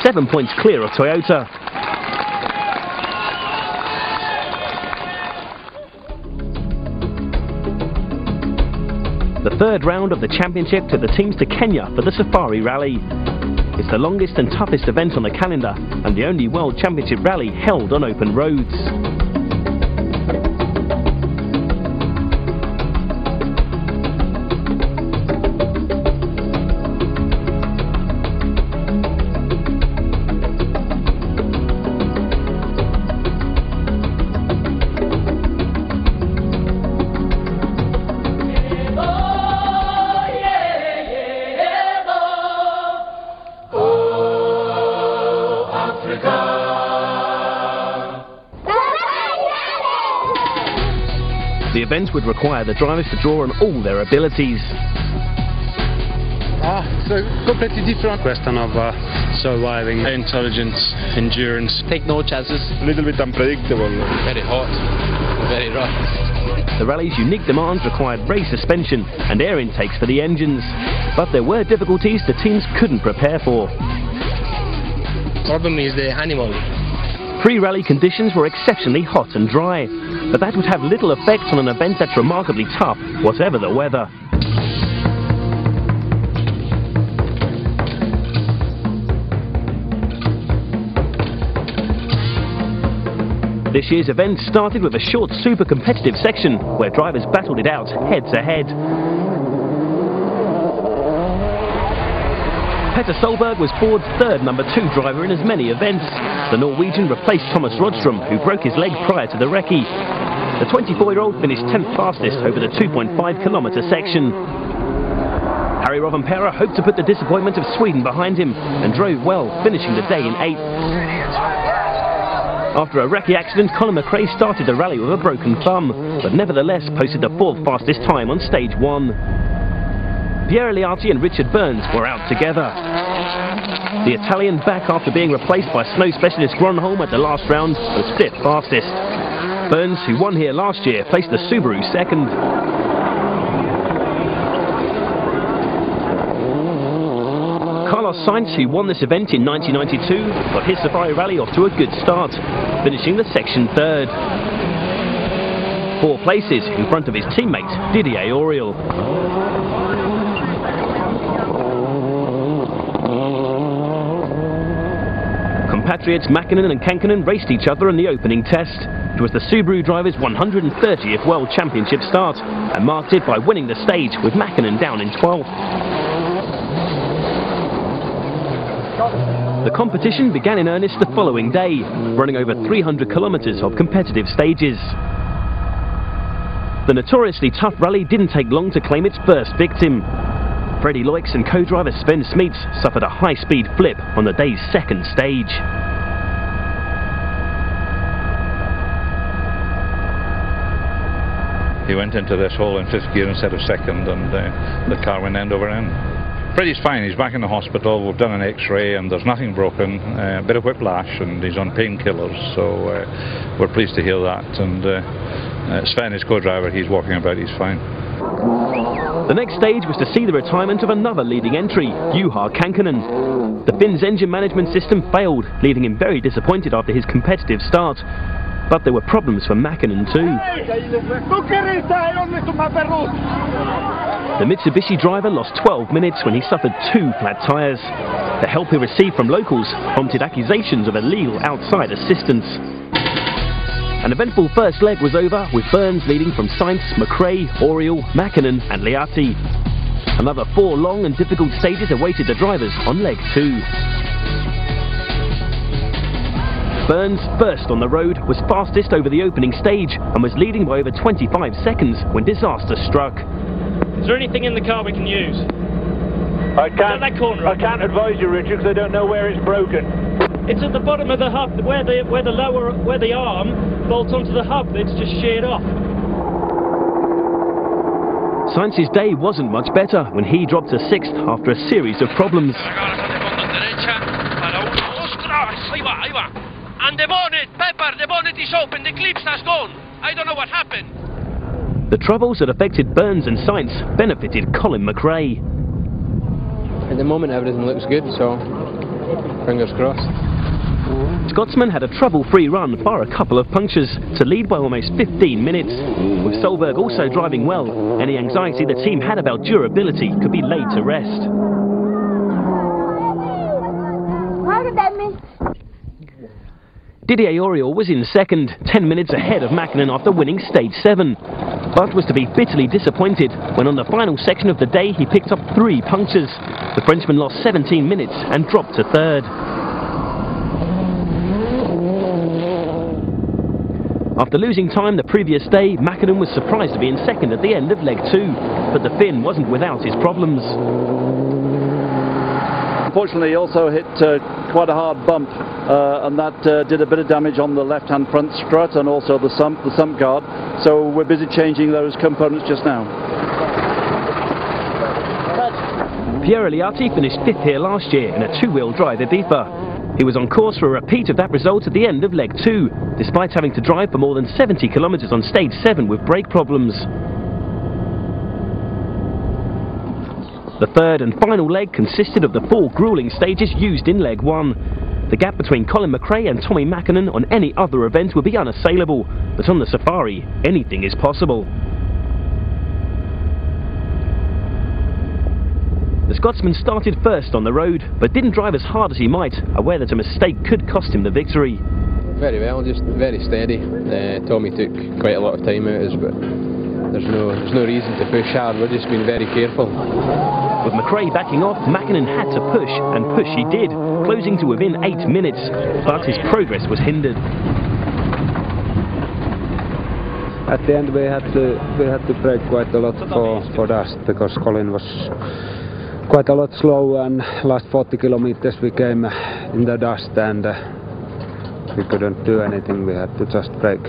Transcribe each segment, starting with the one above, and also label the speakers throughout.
Speaker 1: 7 points clear of Toyota. The third round of the championship took the teams to Kenya for the Safari Rally. It's the longest and toughest event on the calendar and the only World Championship rally held on open roads. The event would require the drivers to draw on all their abilities.
Speaker 2: So completely different question of surviving, intelligence, endurance.
Speaker 3: Take no chances.
Speaker 2: A little bit unpredictable.
Speaker 3: Very hot, very rough.
Speaker 1: The rally's unique demands required race suspension and air intakes for the engines, but there were difficulties the teams couldn't prepare for.
Speaker 3: Problem is the animal.
Speaker 1: Pre-rally conditions were exceptionally hot and dry, but that would have little effect on an event that's remarkably tough, whatever the weather. This year's event started with a short super competitive section where drivers battled it out head to head. Petter Solberg was Ford's third #2 driver in as many events. The Norwegian replaced Thomas Rodstrom, who broke his leg prior to the recce. The 24-year-old finished 10th fastest over the 2.5-kilometre section. Harry Rovanperä hoped to put the disappointment of Sweden behind him and drove well, finishing the day in 8th. After a recce accident, Colin McRae started the rally with a broken thumb, but nevertheless posted the 4th fastest time on stage 1. Pierre Liatti and Richard Burns were out together. The Italian, back after being replaced by snow specialist Gronholm at the last round, was 5th fastest. Burns, who won here last year, placed the Subaru 2nd. Carlos Sainz, who won this event in 1992, got his Safari Rally off to a good start, finishing the section 3rd. 4 places in front of his teammate Didier Auriol. Compatriots Mäkinen and Kankkunen raced each other in the opening test. It was the Subaru driver's 130th World Championship start and marked it by winning the stage with Mäkinen down in 12th. The competition began in earnest the following day, running over 300 kilometres of competitive stages. The notoriously tough rally didn't take long to claim its first victim. Freddie Loix and co-driver Sven Smits suffered a high-speed flip on the day's 2nd stage.
Speaker 4: He went into this hole in 5th gear instead of 2nd, and the car went end over end. Freddie's fine, he's back in the hospital, we've done an x-ray and there's nothing broken, a bit of whiplash and he's on painkillers, so we're pleased to hear that. And Sven, his co-driver, he's walking about, he's fine.
Speaker 1: The next stage was to see the retirement of another leading entry, Juha Kankkunen. The Finn's engine management system failed, leaving him very disappointed after his competitive start. But there were problems for Mäkinen too. The Mitsubishi driver lost 12 minutes when he suffered 2 flat tyres. The help he received from locals prompted accusations of illegal outside assistance. An eventful first leg was over, with Burns leading from Sainz, McRae, Auriol, Mäkinen and Liatti. Another 4 long and difficult stages awaited the drivers on leg 2. Burns, first on the road, was fastest over the opening stage and was leading by over 25 seconds when disaster struck.
Speaker 5: Is there anything in the car we can use?
Speaker 6: I can't advise you, Richard, because I don't know where it's broken.
Speaker 5: It's at the bottom of the hub, where the arm bolts onto the hub. It's just sheared off.
Speaker 1: Sainz's day wasn't much better when he dropped to 6th after a series of problems.
Speaker 7: And the bonnet, Pepper, the bonnet is open, the clips has gone. I don't know what happened.
Speaker 1: The troubles that affected Burns and Sainz benefited Colin McRae.
Speaker 3: At the moment everything looks good, so Fingers crossed.
Speaker 1: Scotsman had a trouble-free run, bar a couple of punctures, to lead by almost 15 minutes. With Solberg also driving well, any anxiety the team had about durability could be laid to rest. Didier Auriol was in second, 10 minutes ahead of Mäkinen after winning stage 7, but was to be bitterly disappointed when on the final section of the day he picked up 3 punctures. The Frenchman lost 17 minutes and dropped to third. After losing time the previous day, Mäkinen was surprised to be in second at the end of leg 2, but the Finn wasn't without his problems.
Speaker 8: Unfortunately, he also hit quite a hard bump, and that did a bit of damage on the left-hand front strut and also the sump guard. So we're busy changing those components just now.
Speaker 1: Pierre Eliatti finished 5th here last year in a 2-wheel drive Ibiza. He was on course for a repeat of that result at the end of leg 2, despite having to drive for more than 70 kilometres on stage 7 with brake problems. The third and final leg consisted of the 4 gruelling stages used in leg 1. The gap between Colin McRae and Tommy Mäkinen on any other event would be unassailable, but on the Safari, anything is possible. The Scotsman started first on the road, but didn't drive as hard as he might, aware that a mistake could cost him the victory.
Speaker 3: Very well, just very steady. Tommy took quite a lot of time out of us, but there's no reason to push hard. We're just being very careful.
Speaker 1: With McRae backing off, Mäkinen had to push, and push he did, closing to within 8 minutes, but his progress was hindered.
Speaker 9: At the end we had to brake quite a lot for dust, because Colin was quite a lot slow, and last 40 kilometers we came in the dust and we couldn't do anything, we had to just brake.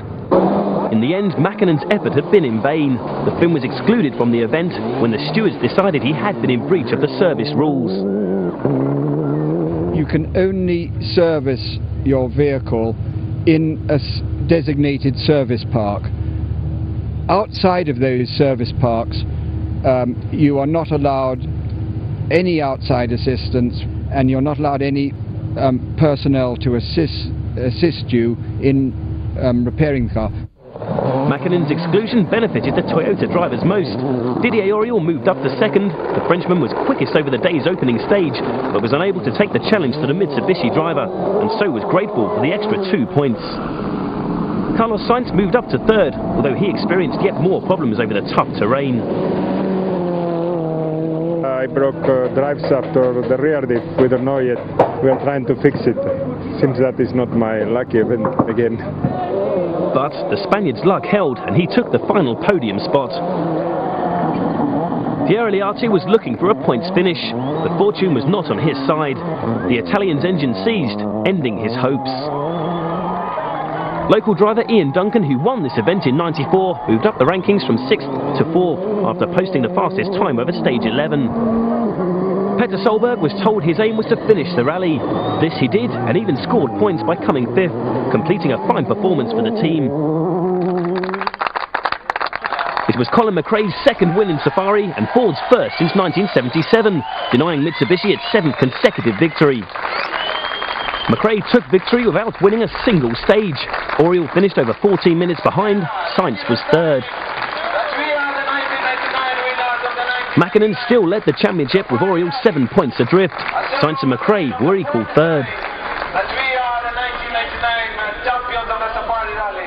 Speaker 1: In the end, Mäkinen's effort had been in vain. The Finn was excluded from the event when the stewards decided he had been in breach of the service rules.
Speaker 10: You can only service your vehicle in a designated service park. Outside of those service parks, you are not allowed any outside assistance, and you're not allowed any personnel to assist you in repairing the car.
Speaker 1: Mäkinen's exclusion benefited the Toyota drivers most. Didier Auriol moved up to second. The Frenchman was quickest over the day's opening stage, but was unable to take the challenge to the Mitsubishi driver, and so was grateful for the extra 2 points. Carlos Sainz moved up to third, although he experienced yet more problems over the tough terrain.
Speaker 11: I broke drive shaft or the rear diff. We don't know yet. We are trying to fix it. Seems that is not my lucky event again.
Speaker 1: But the Spaniard's luck held, and he took the final podium spot. Pierre Eliatti was looking for a points finish, but fortune was not on his side. The Italian's engine seized, ending his hopes. Local driver Ian Duncan, who won this event in '94, moved up the rankings from 6th to 4th after posting the fastest time over stage 11. Petter Solberg was told his aim was to finish the rally. This he did, and even scored points by coming 5th, completing a fine performance for the team. It was Colin McRae's second win in Safari and Ford's first since 1977, denying Mitsubishi its 7th consecutive victory. McRae took victory without winning a single stage. Auriol finished over 14 minutes behind. Sainz was third. Mäkinen still led the championship with Auriol 7 points adrift. Sainz and McRae were equal third.